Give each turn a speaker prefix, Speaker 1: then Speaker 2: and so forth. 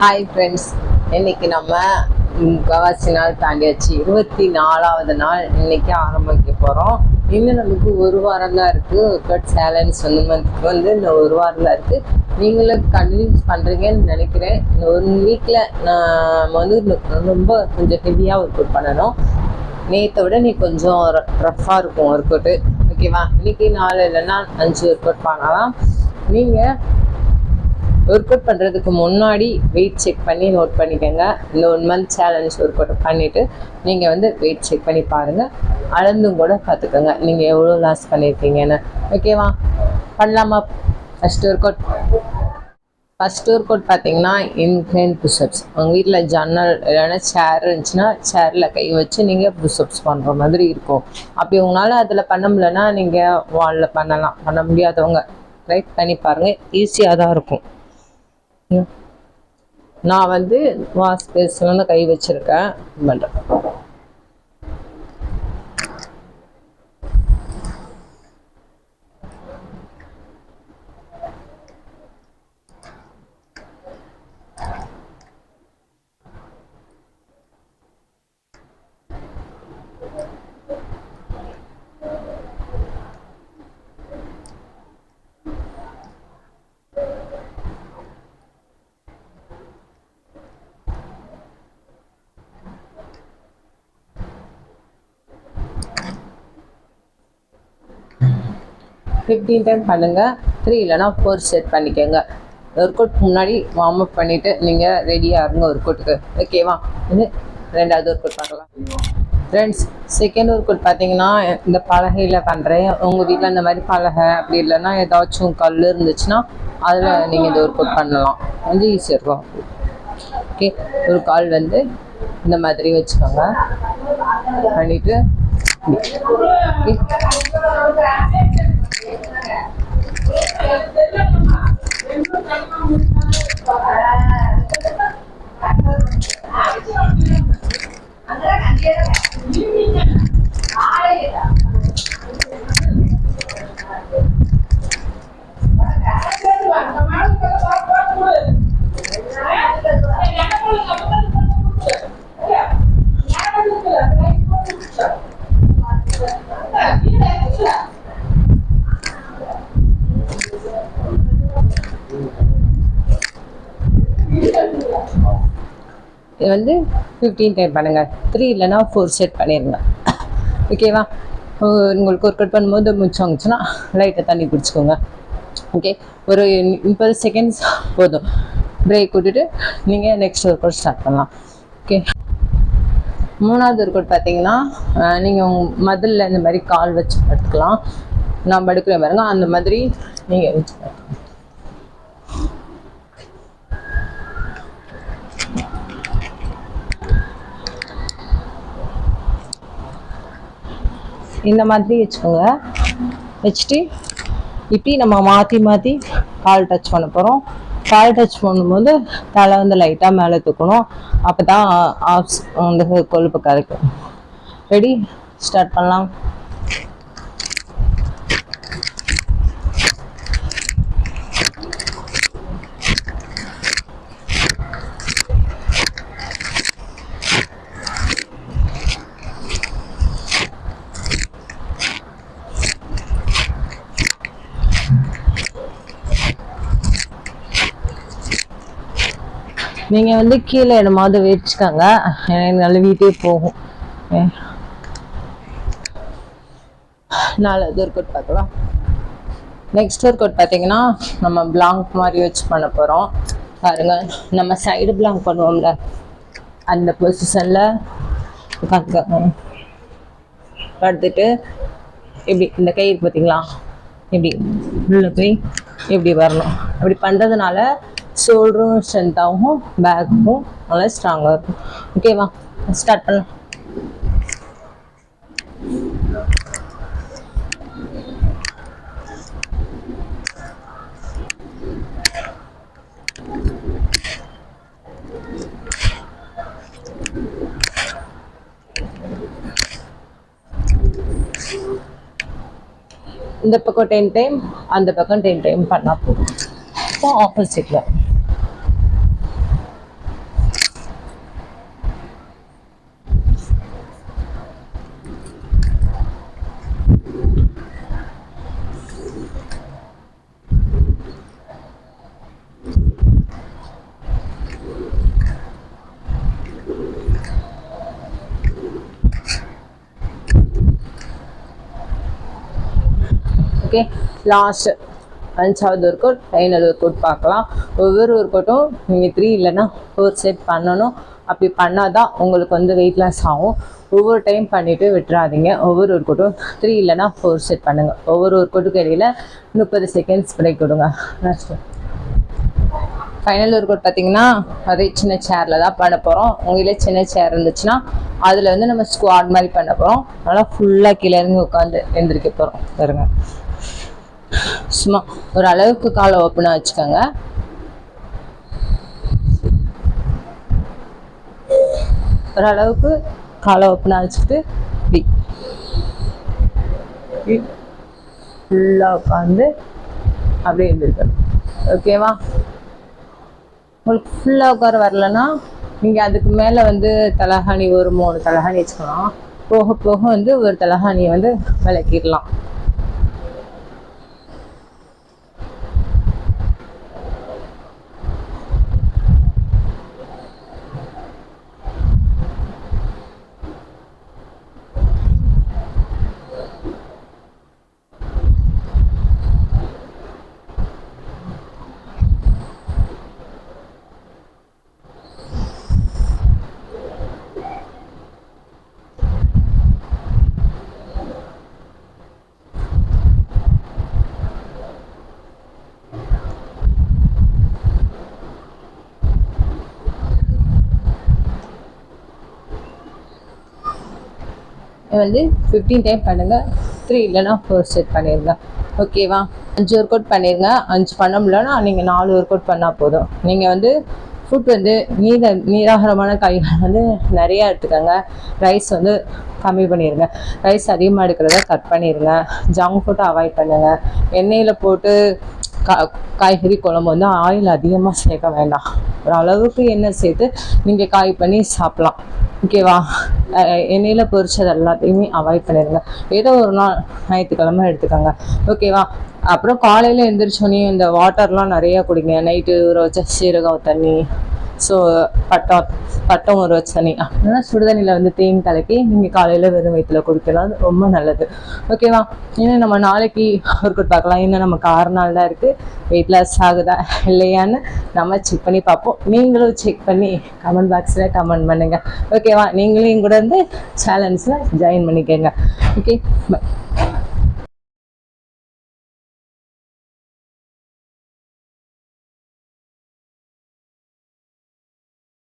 Speaker 1: Hi friends, இன்னைக்கு நம்ம முக்கால்வாசி நாள் தாண்டியாச்சு. 24வது நாள் இன்னைக்கு ஆரம்பிக்க போகிறோம். இன்னும் நமக்கு ஒரு வாரம் தான் இருக்குது. ஒர்க் சேலஞ்ச் மந்த்துக்கு வந்து இந்த ஒரு வாரம் தான் இருக்குது. நீங்களும் கன்வின்ஸ் பண்ணுறீங்கன்னு நினைக்கிறேன். இந்த 1 வீக்கில் நம்ம வந்து ரொம்ப கொஞ்சம் ஹெவியாக ஒர்க் அவுட் பண்ணணும். நேற்றை விட நீ கொஞ்சம் ரஃப்பாக இருக்கும் ஒர்க் அவுட்டு. ஓகேவா? இன்னைக்கு 4 இல்லைன்னா 5 ஒர்க் அவுட் பண்ணலாம். நீங்கள் ஒர்க் அவுட் பண்ணுறதுக்கு முன்னாடி வெயிட் செக் பண்ணி நோட் பண்ணிக்கோங்க. இந்த 1 மந்த் சேலஞ்ச் ஒர்க் அவுட் பண்ணிவிட்டு நீங்கள் வந்து வெயிட் செக் பண்ணி பாருங்கள். அளந்தும் கூட பார்த்துக்கோங்க நீங்கள் எவ்வளோ லாஸ் பண்ணியிருக்கீங்கன்னு. ஓகேவா? பண்ணலாமா? ஃபஸ்ட் ஒர்க் அவுட் பார்த்தீங்கன்னா இன்க்ளைன் புஷ்அப்ஸ். உங்கள் வீட்டில் ஜன்னல் இல்லைன்னா சேர் இருந்துச்சுன்னா சேரில் கை வச்சு நீங்கள் புஷ்அப்ஸ் பண்ணுற மாதிரி இருக்கும். அப்படி உங்களால் அதில் பண்ண முடியலன்னா நீங்கள் வாலில் பண்ணலாம். பண்ண முடியாதவங்க ட்ரை பண்ணி பாருங்கள். ஈஸியாக தான் இருக்கும். நான் வந்து வாஷ் பேஸில் கை வச்சிருக்கேன். பண்ணுறேன். ஃபிஃப்டீன் டைம் பண்ணுங்கள். 3 இல்லைனா 4 செட் பண்ணிக்கோங்க. ஒர்க் அவுட் முன்னாடி வார்ம் அப் பண்ணிவிட்டு நீங்கள் ரெடியாக இருங்க ஒர்க் அவுட்டுக்கு. ஓகேவா? இது 2வது ஒர்க் அவுட் பண்ணலாம். ஃப்ரெண்ட்ஸ், செகண்ட் ஒர்க் அவுட் பார்த்தீங்கன்னா இந்த பலகையில் பண்ணுறேன். உங்கள் வீட்டில் இந்த மாதிரி பலகை அப்படி இல்லைன்னா ஏதாச்சும் கல் இருந்துச்சுன்னா அதில் நீங்கள் இந்த ஒர்க் அவுட் பண்ணலாம். கொஞ்சம் ஈஸியாக இருக்கும். ஓகே, ஒரு கால் வந்து இந்த மாதிரி வச்சுக்கோங்க. பண்ணிவிட்டு இது வந்து 15 டைம் பண்ணுங்கள். 3 இல்லைனா 4 செட் பண்ணிடுங்க. ஓகேவா? உங்களுக்கு ஒர்க் அவுட் பண்ணும்போது மிச்சம் வந்துச்சுன்னா லைட்டாக தண்ணி குடிச்சிக்கோங்க. ஓகே, ஒரு 30 செகண்ட்ஸ் போதும். பிரேக் விட்டுட்டு நீங்கள் நெக்ஸ்ட் ஒர்க் அவுட் ஸ்டார்ட் பண்ணலாம். ஓகே, 3வது ஒர்க் அவுட் பார்த்தீங்கன்னா நீங்கள் மதிலில் இந்த மாதிரி கால் வச்சு படுத்துக்கலாம். நான் படுக்கிறேன் பாருங்க, அந்த மாதிரி நீங்கள் வச்சு படுத்துக்கலாம். இந்த மாதிரி வச்சுக்கோங்க. வச்சுட்டு இப்படி நம்ம மாற்றி கால் டச் பண்ண போகிறோம். கால் டச் பண்ணும்போது தலை வந்து லைட்டாக மேலே தூக்கணும். அப்போ தான் அந்த கொழுப்பு கரைக்கும். ரெடி? ஸ்டார்ட் பண்ணலாம். நீங்கள் வந்து கீழே இடமாவது வச்சுக்கோங்க. நல்ல வீட்டே போகும். 4வது ஒர்க் அவுட் பார்க்கலாம். நெக்ஸ்ட் ஒர்க் அவுட் பார்த்தீங்கன்னா நம்ம பிளாங்க் மாதிரி வச்சு பண்ண போகிறோம். பாருங்க, நம்ம சைடு பிளாங்க் பண்ணுவோம்ல அந்த பொசிஷனில் படுத்துட்டு இப்படி இந்த கை இருக்கு பார்த்தீங்களா, இப்படி உள்ளே போய் இப்படி வரணும். அப்படி பண்ணுறதுனால ஷோல்டரும் ஸ்ட்ரென்த்தாகவும் பேக்கும் நல்லா ஸ்ட்ராங்காக இருக்கும். ஓகேவா? ஸ்டார்ட் பண்ணலாம். இந்த பக்கம் 10 டைம், அந்த பக்கம் 10 டைம் பண்ணால் போதும். இப்போ ஆப்போசிட்டில் ஓகே, லாஸ்ட் 5வது work out, final work out பார்க்கலாம். ஒவ்வொரு ஒர்க் அவுட்டும் நீங்கள் 3 இல்லைன்னா 4 செட் பண்ணணும். அப்படி பண்ணாதான் உங்களுக்கு வந்து வெயிட் லாஸ் ஆகும். ஒவ்வொரு டைம் பண்ணிவிட்டு விட்டுறாதீங்க. ஒவ்வொரு ஒர்க் அவுட்டும் 3 இல்லைன்னா 4 செட் பண்ணுங்கள். ஒவ்வொரு ஒர்க் அவுட்டுக்கு இடையில 30 செகண்ட்ஸ் பிரேக் கொடுங்க. ஃபைனல் ஒர்க் அவுட் பார்த்தீங்கன்னா அதே சின்ன சேரில் தான் பண்ண போகிறோம். உங்களே சின்ன சேர் இருந்துச்சுன்னா அதில் வந்து நம்ம ஸ்குவாட் மாதிரி பண்ண போகிறோம். அதனால் ஃபுல்லாக கீழே இறங்கி உட்காந்து எந்திரிக்க போகிறோம். பாருங்க, சும்மா ஒரு அளவுக்கு காலை ஓப்பனாக வச்சுக்கோங்க. ஓரளவுக்கு காலை ஓப்பனாக வச்சுக்கிட்டு ஃபுல்லாக உட்காந்து அப்படியே எழுந்திருக்கணும். ஓகேவா? உங்களுக்கு ஃபுல்லாக உட்கார வரலன்னா நீங்கள் அதுக்கு மேலே வந்து தலகாணி ஒரு 3 தலகாணி வச்சுக்கலாம். போக போக வந்து ஒரு தலகாணியை வந்து விளக்கிடலாம். வந்து 15 டைம் பண்ணுங்கள். 3 இல்லைன்னா 4 செட் பண்ணிடுங்க. ஓகேவா? 5 ஒர்க் அவுட் பண்ணிடுங்க. 5 பண்ண முடியலன்னா நீங்கள் 4 ஒர்க் அவுட் பண்ணால் போதும். நீங்கள் வந்து ஃபுட் வந்து நீராகாரமான காய்கறிகள் வந்து நிறையா எடுத்துக்கோங்க. ரைஸ் வந்து கம்மி பண்ணிடுங்க. ரைஸ் அதிகமாக எடுக்கிறத கட் பண்ணிடுங்க. ஜங்க் ஃபுட்டை அவாய்ட் பண்ணுங்கள். எண்ணெயில் போட்டு காய்கறி குழம்பு வந்து ஆயில் அதிகமாக சேர்க்க வேண்டாம். ஒரு அளவுக்கு எண்ணெய் சேர்த்து நீங்கள் காய் பண்ணி சாப்பிட்லாம். ஓகேவா? எண்ணெயில் பொரிச்சது எல்லாத்தையுமே அவாய்ட் பண்ணிடுங்க. ஏதோ ஒரு நாள் ஞாயிற்றுக்கிழமை எடுத்துக்கோங்க. ஓகேவா? அப்புறம் காலையில் எழுந்திரிச்சோன்னே இந்த வாட்டர்லாம் நிறையா குடிங்க. நைட்டு ஊற வச்ச சீரகம் தண்ணி, ஸோ பட்டம் ஊற வச்ச தண்ணி, அப்படின்னா சுடுதண்ணியில் வந்து தேன் கலக்கி நீங்கள் காலையில் வெறும் வயிற்றில் குடிக்கலாம். அது ரொம்ப நல்லது. ஓகேவா? இன்னும் நம்ம நாளைக்கு ஒர்க் அவுட் பார்க்கலாம். இன்னும் நமக்கு 6 நாள் தான் இருக்குது. வெயிட் லாஸ் ஆகுதா இல்லையான்னு நம்ம செக் பண்ணி பார்ப்போம். நீங்களும் செக் பண்ணி கமெண்ட் பாக்ஸில் கமெண்ட் பண்ணுங்கள். ஓகேவா? நீங்களும் கூட வந்து சேலஞ்சில் ஜாயின் பண்ணிக்கோங்க. Okay, by.